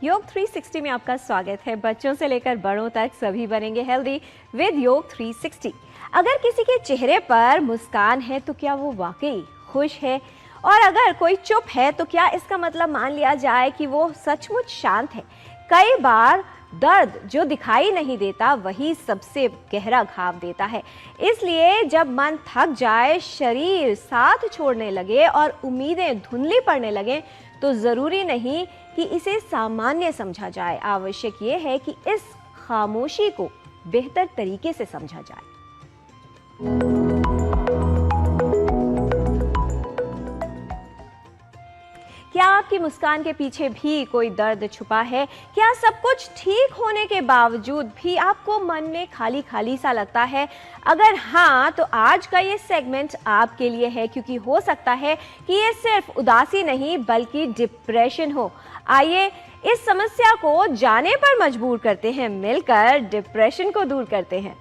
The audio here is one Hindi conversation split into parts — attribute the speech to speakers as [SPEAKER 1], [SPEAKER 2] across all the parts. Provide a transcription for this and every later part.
[SPEAKER 1] योग 360 में आपका स्वागत है। बच्चों से लेकर बड़ों तक सभी बनेंगे हेल्दी विद योग 360। अगर किसी के चेहरे पर मुस्कान है तो क्या वो वाकई खुश है, और अगर कोई चुप है तो क्या इसका मतलब मान लिया जाए कि वो सचमुच शांत है। कई बार दर्द जो दिखाई नहीं देता वही सबसे गहरा घाव देता है। इसलिए जब मन थक जाए, शरीर साथ छोड़ने लगे और उम्मीदें धुंधली पड़ने लगे तो ज़रूरी नहीं कि इसे सामान्य समझा जाए। आवश्यक ये है कि इस खामोशी को बेहतर तरीके से समझा जाए। क्या आपकी मुस्कान के पीछे भी कोई दर्द छुपा है? क्या सब कुछ ठीक होने के बावजूद भी आपको मन में खाली खाली सा लगता है? अगर हाँ, तो आज का ये सेगमेंट आपके लिए है, क्योंकि हो सकता है कि ये सिर्फ उदासी नहीं बल्कि डिप्रेशन हो। आइए इस समस्या को जाने पर मजबूर करते हैं, मिलकर डिप्रेशन को दूर करते हैं।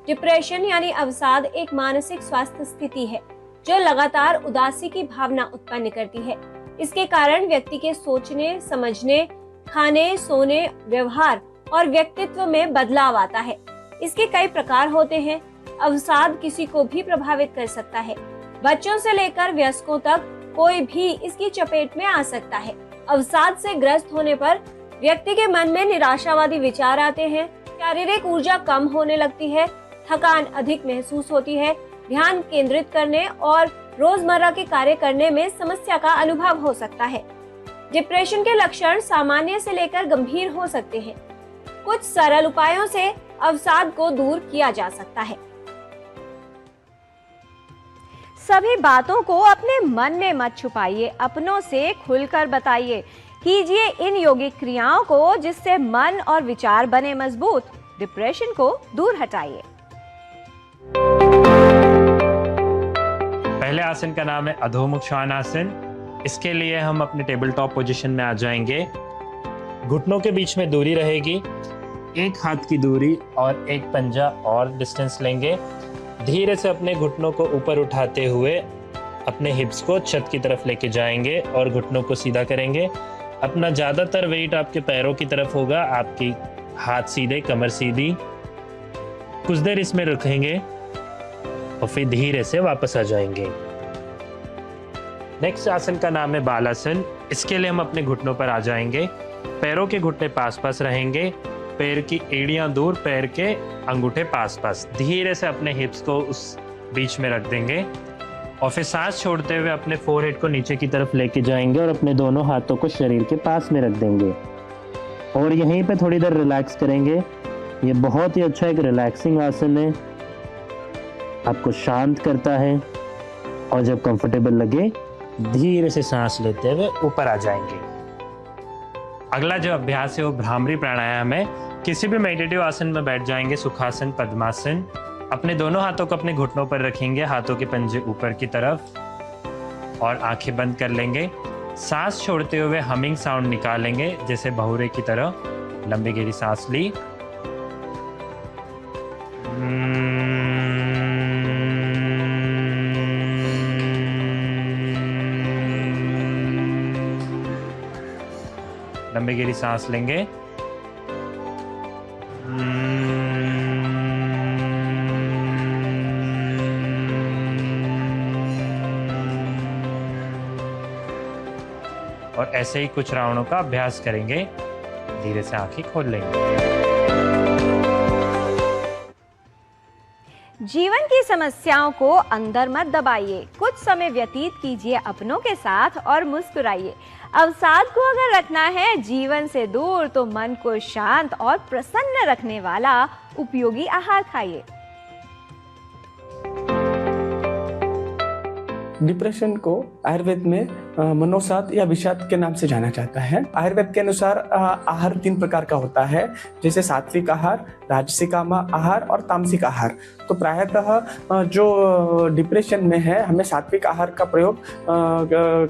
[SPEAKER 1] डिप्रेशन यानी अवसाद एक मानसिक स्वास्थ्य स्थिति है जो लगातार उदासी की भावना उत्पन्न करती है। इसके कारण व्यक्ति के सोचने, समझने, खाने, सोने, व्यवहार और व्यक्तित्व में बदलाव आता है। इसके कई प्रकार होते हैं। अवसाद किसी को भी प्रभावित कर सकता है। बच्चों से लेकर वयस्कों तक कोई भी इसकी चपेट में आ सकता है। अवसाद से ग्रस्त होने पर व्यक्ति के मन में निराशावादी विचार आते हैं, शारीरिक ऊर्जा कम होने लगती है, थकान अधिक महसूस होती है, ध्यान केंद्रित करने और रोजमर्रा के कार्य करने में समस्या का अनुभव हो सकता है। डिप्रेशन के लक्षण सामान्य से लेकर गंभीर हो सकते हैं। कुछ सरल उपायों से अवसाद को दूर किया जा सकता है। सभी बातों को अपने मन में मत छुपाइए, अपनों से खुलकर बताइए। कीजिए इन योगिक क्रियाओं को जिससे मन और विचार बने मजबूत। डिप्रेशन को दूर हटाइए।
[SPEAKER 2] पहले आसन का नाम है अधोमुख श्वान आसन। इसके लिए हम अपने टेबल टॉप पोजीशन में आ जाएंगे। घुटनों के बीच में दूरी रहेगी, एक हाथ की दूरी और एक पंजा और डिस्टेंस लेंगे। धीरे से अपने घुटनों को ऊपर उठाते हुए अपने हिप्स को छत की तरफ लेके जाएंगे और घुटनों को सीधा करेंगे। अपना ज़्यादातर वेट आपके पैरों की तरफ होगा, आपकी हाथ सीधे, कमर सीधी। कुछ देर इसमें रखेंगे और फिर धीरे से वापस आ जाएंगे। नेक्स्ट आसन का नाम है बालासन। इसके लिए हम अपने घुटनों पर आ जाएंगे। पैरों के घुटने पास पास रहेंगे, पैर की एड़ियां दूर, पैर के अंगूठे पास पास। धीरे से अपने हिप्स को उस बीच में रख देंगे और फिर सांस छोड़ते हुए अपने फोरहेड को नीचे की तरफ लेके जाएंगे और अपने दोनों हाथों को शरीर के पास में रख देंगे और यहीं पे थोड़ी देर रिलैक्स करेंगे। ये बहुत ही अच्छा एक रिलैक्सिंग आसन है, आपको शांत करता है। और जब कंफर्टेबल लगे धीरे से सांस लेते हुए ऊपर आ जाएंगे। अगला जो अभ्यास है वो भ्रामरी प्राणायाम है। किसी भी मेडिटेटिव आसन में बैठ जाएंगे, सुखासन, पद्मासन। अपने दोनों हाथों को अपने घुटनों पर रखेंगे, हाथों के पंजे ऊपर की तरफ और आंखें बंद कर लेंगे। सांस छोड़ते हुए हमिंग साउंड निकालेंगे, जैसे बहुरे की तरह। लंबी गहरी सांस ली, लंबी गहरी सांस लेंगे, और ऐसे ही कुछ राउंडों का अभ्यास करेंगे। धीरे से आंखें खोल लेंगे।
[SPEAKER 1] जीवन की समस्याओं को अंदर मत दबाइए, कुछ समय व्यतीत कीजिए अपनों के साथ और मुस्कुराइए। अवसाद को अगर रखना है जीवन से दूर तो मन को शांत और प्रसन्न रखने वाला उपयोगी आहार खाइए।
[SPEAKER 3] डिप्रेशन को आयुर्वेद में मनोसाद या विषाद के नाम से जाना जाता है। आयुर्वेद के अनुसार आहार 3 प्रकार का होता है, जैसे सात्विक आहार, राजसिक आहार और तामसिक आहार। तो प्रायतः जो डिप्रेशन में है हमें सात्विक आहार का प्रयोग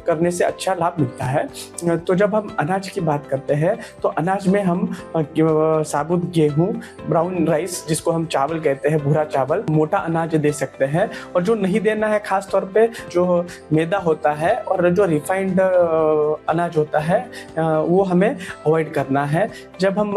[SPEAKER 3] करने से अच्छा लाभ मिलता है। तो जब हम अनाज की बात करते हैं तो अनाज में हम साबुत गेहूँ, ब्राउन राइस जिसको हम चावल कहते हैं, भूरा चावल, मोटा अनाज दे सकते हैं। और जो नहीं देना है खास तौर पे जो मैदा होता है और जो रिफाइंड अनाज होता है वो हमें अवॉइड करना है। जब हम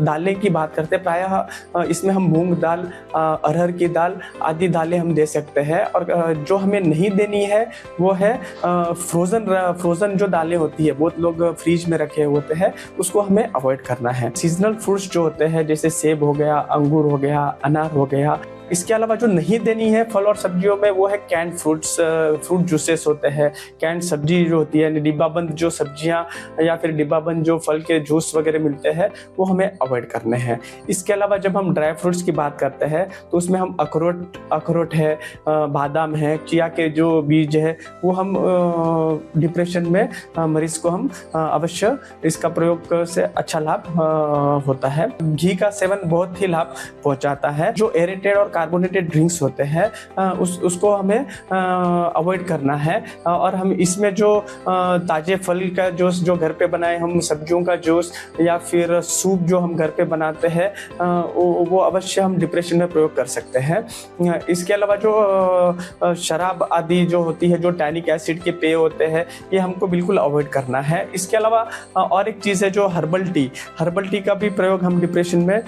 [SPEAKER 3] दालें की बात करते हैं, प्रायः इसमें हम मूंग दाल, अरहर की दाल आदि दालें हम दे सकते हैं। और जो हमें नहीं देनी है वो है फ्रोज़न जो दालें होती है, बहुत लोग फ्रीज में रखे होते हैं, उसको हमें अवॉइड करना है। सीजनल फ्रूट्स जो होते हैं जैसे सेब हो गया, अंगूर हो गया, अनार हो गया। इसके अलावा जो नहीं देनी है फल और सब्जियों में वो है कैंड फ्रूट्स, फ्रूट जूसेस होते हैं, कैंड सब्जी जो होती है, डिब्बाबंद जो सब्जियां या फिर डिब्बाबंद जो फल के जूस वगैरह मिलते हैं वो हमें अवॉइड करने हैं। इसके अलावा जब हम ड्राई फ्रूट्स की बात करते हैं तो उसमें हम अखरोट है, बादाम है, चिया के जो बीज है वो हम डिप्रेशन में मरीज को हम अवश्य इसका प्रयोग से अच्छा लाभ होता है। घी का सेवन बहुत ही लाभ पहुंचाता है। जो एरेटेड और कार्बोनेटेड ड्रिंक्स होते हैं उसको हमें अवॉइड करना है। और हम इसमें जो ताजे फल का जूस जो घर पे बनाए, हम सब्जियों का जूस या फिर सूप जो हम घर पे बनाते हैं वो अवश्य हम डिप्रेशन में प्रयोग कर सकते हैं। इसके अलावा जो शराब आदि जो होती है, जो टैनिक एसिड के पेय होते हैं, ये हमको बिल्कुल अवॉइड करना है। इसके अलावा और एक चीज़ है जो हर्बल टी का भी प्रयोग हम डिप्रेशन में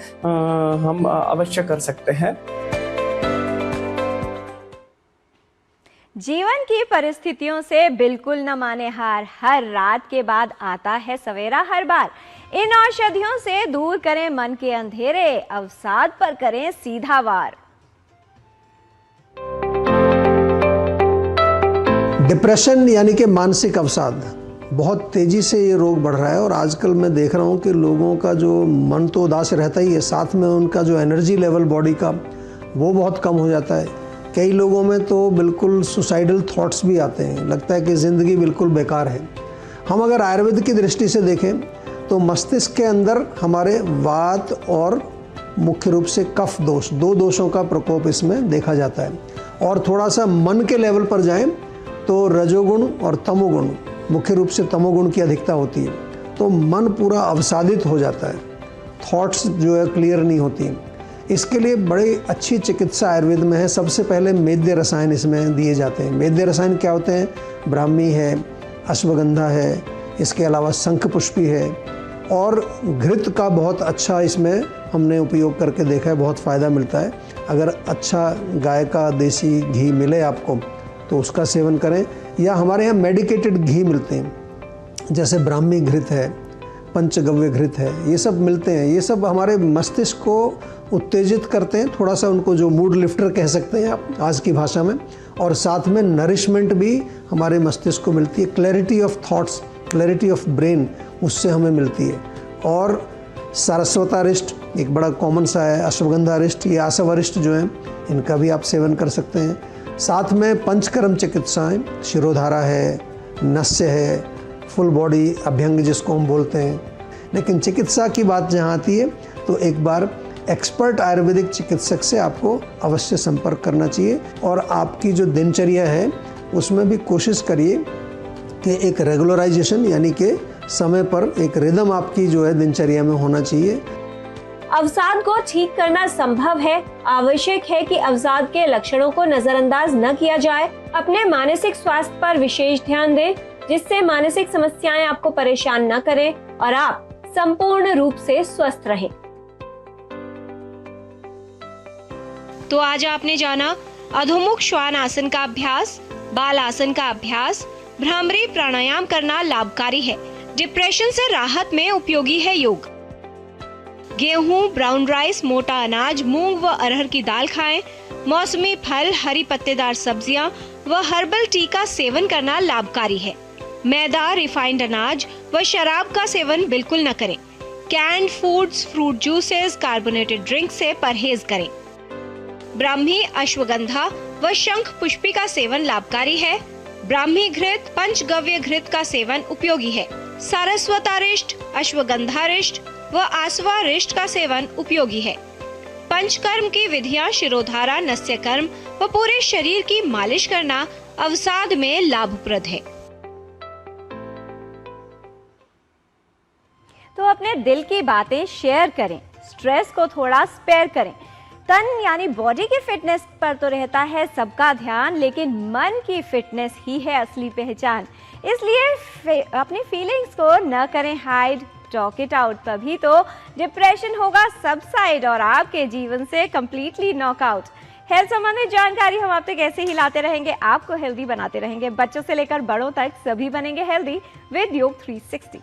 [SPEAKER 3] हम अवश्य कर सकते हैं।
[SPEAKER 4] जीवन की परिस्थितियों से बिल्कुल न माने हार, हर रात के बाद आता है सवेरा हर बार। इन औषधियों से दूर करें मन के अंधेरे, अवसाद पर करें सीधा वार।
[SPEAKER 5] डिप्रेशन यानी कि मानसिक अवसाद, बहुत तेज़ी से ये रोग बढ़ रहा है। और आजकल मैं देख रहा हूँ कि लोगों का जो मन तो उदास रहता ही है, साथ में उनका जो एनर्जी लेवल बॉडी का वो बहुत कम हो जाता है। कई लोगों में तो बिल्कुल सुसाइडल थॉट्स भी आते हैं, लगता है कि ज़िंदगी बिल्कुल बेकार है। हम अगर आयुर्वेद की दृष्टि से देखें तो मस्तिष्क के अंदर हमारे वात और मुख्य रूप से कफ दोष, दो दोषों का प्रकोप इसमें देखा जाता है। और थोड़ा सा मन के लेवल पर जाएं तो रजोगुण और तमोगुण, मुख्य रूप से तमोगुण की अधिकता होती है, तो मन पूरा अवसादित हो जाता है, थॉट्स जो है क्लियर नहीं होती। इसके लिए बड़ी अच्छी चिकित्सा आयुर्वेद में है। सबसे पहले मेद्य रसायन इसमें दिए जाते हैं। मेद्य रसायन क्या होते हैं? ब्राह्मी है, अश्वगंधा है, इसके अलावा शंख पुष्पी है, और घृत का बहुत अच्छा इसमें हमने उपयोग करके देखा है, बहुत फ़ायदा मिलता है। अगर अच्छा गाय का देसी घी मिले आपको तो उसका सेवन करें, या हमारे यहाँ मेडिकेटेड घी मिलते हैं, जैसे ब्राह्मी घृत है, पंचगव्य घृत है, ये सब मिलते हैं। ये सब हमारे मस्तिष्क को उत्तेजित करते हैं, थोड़ा सा उनको जो मूड लिफ्टर कह सकते हैं आप आज की भाषा में, और साथ में नरिशमेंट भी हमारे मस्तिष्क को मिलती है। Clarity of thoughts, clarity of brain उससे हमें मिलती है। और सारस्वतारिष्ट एक बड़ा कॉमन सा है, अश्वगंधारिष्ट, ये आसवारिष्ट जो हैं इनका भी आप सेवन कर सकते हैं। साथ में पंचकर्म चिकित्साएँ, शिरोधारा है, नस्य है, फुल बॉडी अभ्यंग जिसको हम बोलते हैं। लेकिन चिकित्सा की बात जहाँ आती है तो एक बार एक्सपर्ट आयुर्वेदिक चिकित्सक से आपको अवश्य संपर्क करना चाहिए। और आपकी जो दिनचर्या है उसमें भी कोशिश करिए कि एक रेगुलराइजेशन यानी कि समय पर एक रिदम आपकी जो है दिनचर्या में होना चाहिए।
[SPEAKER 1] अवसाद को ठीक करना संभव है। आवश्यक है कि अवसाद के लक्षणों को नजरअंदाज न किया जाए। अपने मानसिक स्वास्थ्य पर विशेष ध्यान दें, जिससे मानसिक समस्याएं आपको परेशान न करें और आप संपूर्ण रूप से स्वस्थ रहें।
[SPEAKER 6] तो आज आपने जाना अधोमुख श्वान आसन का अभ्यास, बाल आसन का अभ्यास, भ्रामरी प्राणायाम करना लाभकारी है, डिप्रेशन से राहत में उपयोगी है योग। गेहूं, ब्राउन राइस, मोटा अनाज, मूंग व अरहर की दाल खाएं। मौसमी फल, हरी पत्तेदार सब्जियां व हर्बल टी का सेवन करना लाभकारी है। मैदा, रिफाइंड अनाज व शराब का सेवन बिल्कुल न करें। Canned foods, fruit juices, carbonated drink से परहेज करें। ब्राह्मी, अश्वगंधा व शंख पुष्पी का सेवन लाभकारी है। ब्राह्मी घृत, पंचगव्य घृत का सेवन उपयोगी है। सारस्वतारिष्ट, अश्वगंधारिष्ट व आसवारिष्ट का सेवन उपयोगी है। पंचकर्म की विधियां शिरोधारा, नस्यकर्म व पूरे शरीर की मालिश करना अवसाद में लाभप्रद है।
[SPEAKER 4] तो अपने दिल की बातें शेयर करें, स्ट्रेस को थोड़ा स्पेयर करें, तन यानी बॉडी की फिटनेस पर तो रहता है सबका ध्यान, लेकिन मन की फिटनेस ही है असली पहचान। इसलिए अपनी फीलिंग्स को न करें हाइड, टॉक इट आउट, तभी तो डिप्रेशन होगा सबसाइड और आपके जीवन से कंप्लीटली नॉकआउट। हेल्थ संबंधित जानकारी हम आप तक ऐसे ही लाते रहेंगे, आपको हेल्दी बनाते रहेंगे। बच्चों से लेकर बड़ों तक सभी बनेंगे हेल्दी विद योग 360।